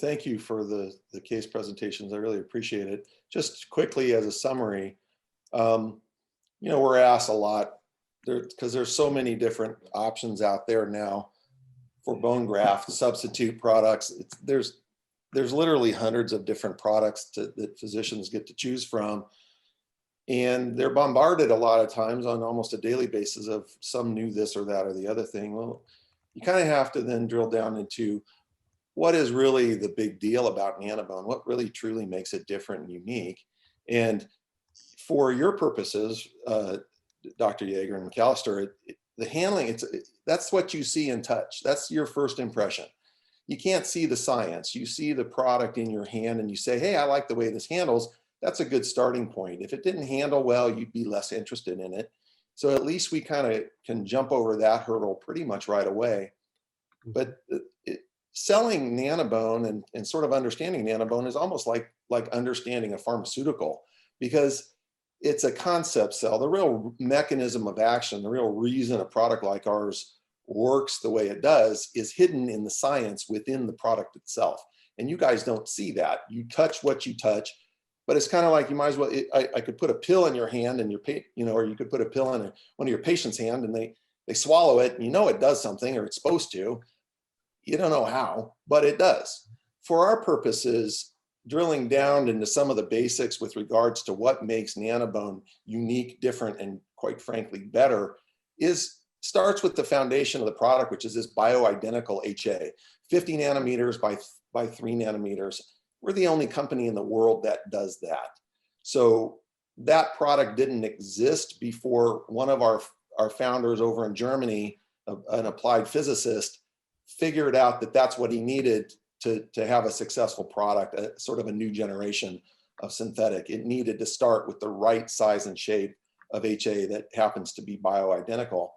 thank you for the case presentations. I really appreciate it. Just quickly as a summary, we're asked a lot because there's so many different options out there now for bone graft substitute products. There's literally hundreds of different products that physicians get to choose from. And they're bombarded a lot of times on almost a daily basis of some new this or that or the other thing. Well, you kind of have to then drill down into what is really the big deal about NanoBone, what really truly makes it different and unique. And for your purposes, Dr. Yeager and McAllister, the handling, that's what you see and touch. That's your first impression. You can't see the science. You see the product in your hand and you say, hey, I like the way this handles. That's a good starting point. If it didn't handle well, you'd be less interested in it. So at least we kind of can jump over that hurdle pretty much right away. But selling NanoBone and sort of understanding NanoBone is almost like understanding a pharmaceutical, because it's a concept cell. The real mechanism of action, the real reason a product like ours works the way it does is hidden in the science within the product itself. And you guys don't see that. You touch what you touch, but it's kind of like you might as well, I could put a pill in your hand and or you could put a pill in one of your patient's hand and they swallow it and it does something, or it's supposed to. You don't know how, but it does. For our purposes, drilling down into some of the basics with regards to what makes NanoBone unique, different, and quite frankly, better starts with the foundation of the product, which is this bioidentical HA, 50 nanometers by 3 nanometers. We're the only company in the world that does that. So that product didn't exist before one of our founders over in Germany, an applied physicist, figured out that that's what he needed to have a successful product, sort of a new generation of synthetic. It needed to start with the right size and shape of HA that happens to be bioidentical.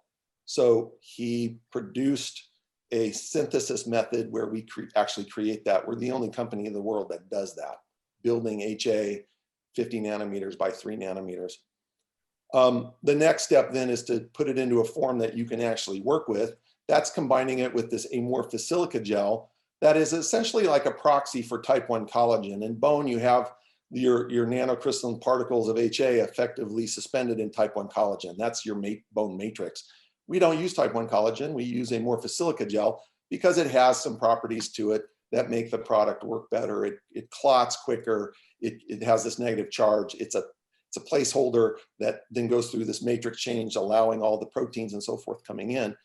So he produced a synthesis method where we actually create that. We're the only company in the world that does that, building HA 50 nanometers by 3 nanometers. The next step then is to put it into a form that you can actually work with. That's combining it with this amorphous silica gel that is essentially like a proxy for type 1 collagen. In bone, you have your nanocrystalline particles of HA effectively suspended in type 1 collagen. That's your bone matrix. We don't use type 1 collagen. We use amorphous silica gel because it has some properties to it that make the product work better. It clots quicker. It has this negative charge. It's a placeholder that then goes through this matrix change, allowing all the proteins and so forth coming in.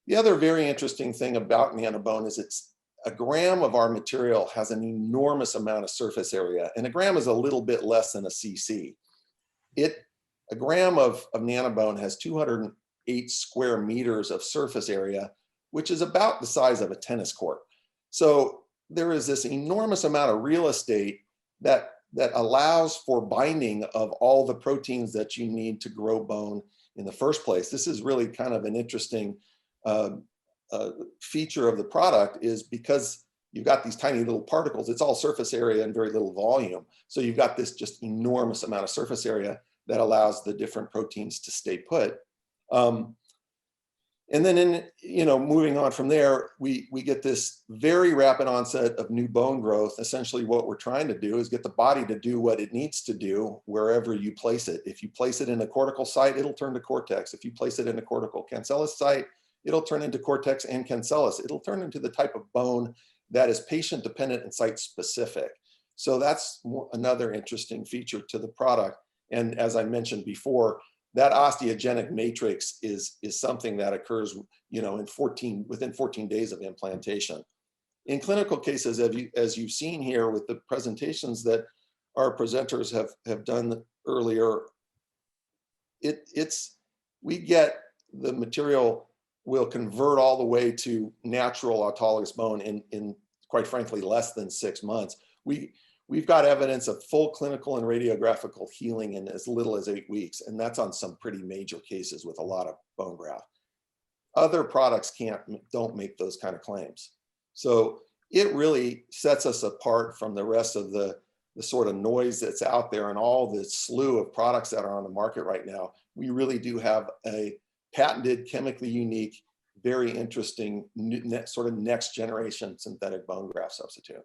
The other very interesting thing about NanoBone is a gram of our material has an enormous amount of surface area, and a gram is a little bit less than a cc. A gram of NanoBone has 208 square meters of surface area, which is about the size of a tennis court. So there is this enormous amount of real estate that allows for binding of all the proteins that you need to grow bone in the first place. This is really kind of an interesting feature of the product, is because you've got these tiny little particles. It's all surface area and very little volume. So you've got this just enormous amount of surface area that allows the different proteins to stay put. And then moving on from there, we get this very rapid onset of new bone growth. Essentially what we're trying to do is get the body to do what it needs to do wherever you place it. If you place it in a cortical site, it'll turn to cortex. If you place it in a cortical cancellous site, it'll turn into cortex and cancellous. It'll turn into the type of bone that is patient dependent and site specific. So that's another interesting feature to the product. And as I mentioned before, that osteogenic matrix is something that occurs, within 14 days of implantation. In clinical cases, as you've seen here with the presentations that our presenters have done earlier, we get the material will convert all the way to natural autologous bone in quite frankly, less than 6 months. We've got evidence of full clinical and radiographical healing in as little as 8 weeks, and that's on some pretty major cases with a lot of bone graft. Other products don't make those kind of claims. So it really sets us apart from the rest of the sort of noise that's out there and all the slew of products that are on the market right now. We really do have a patented, chemically unique, very interesting sort of next generation synthetic bone graft substitute.